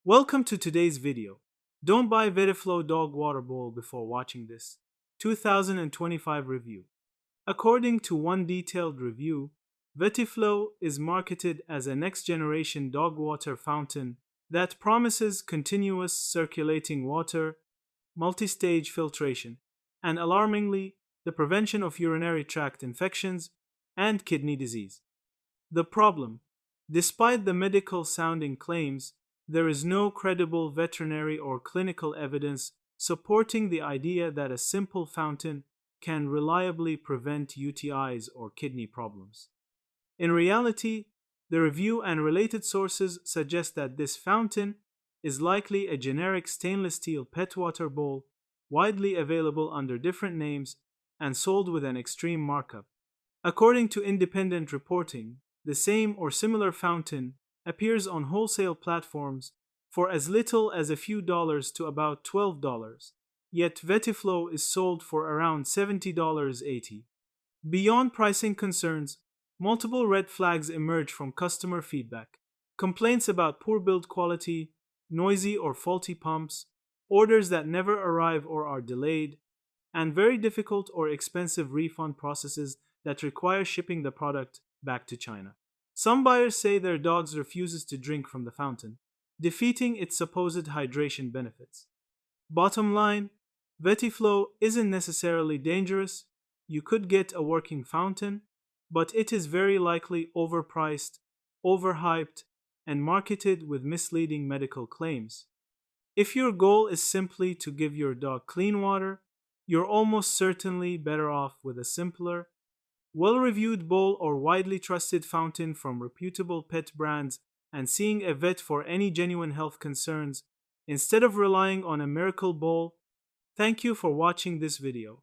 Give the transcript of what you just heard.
Welcome to today's video. Don't buy Vetiflow Dog Water Bowl before watching this 2025 review. According to one detailed review, Vetiflow is marketed as a next-generation dog water fountain that promises continuous circulating water, multi-stage filtration, and alarmingly, the prevention of urinary tract infections and kidney disease. The problem: despite the medical sounding claims, there is no credible veterinary or clinical evidence supporting the idea that a simple fountain can reliably prevent UTIs or kidney problems. In reality, the review and related sources suggest that this fountain is likely a generic stainless steel pet water bowl, widely available under different names and sold with an extreme markup. According to independent reporting, the same or similar fountain appears on wholesale platforms for as little as a few dollars to about $12, yet Vetiflow is sold for around $70.80. Beyond pricing concerns, multiple red flags emerge from customer feedback. Complaints about poor build quality, noisy or faulty pumps, orders that never arrive or are delayed, and very difficult or expensive refund processes that require shipping the product back to China. Some buyers say their dogs refuses to drink from the fountain, defeating its supposed hydration benefits. Bottom line, Vetiflow isn't necessarily dangerous. You could get a working fountain, but it is very likely overpriced, overhyped, and marketed with misleading medical claims. If your goal is simply to give your dog clean water, you're almost certainly better off with a simpler, well-reviewed bowl or widely trusted fountain from reputable pet brands and seeing a vet for any genuine health concerns instead of relying on a miracle bowl. Thank you for watching this video.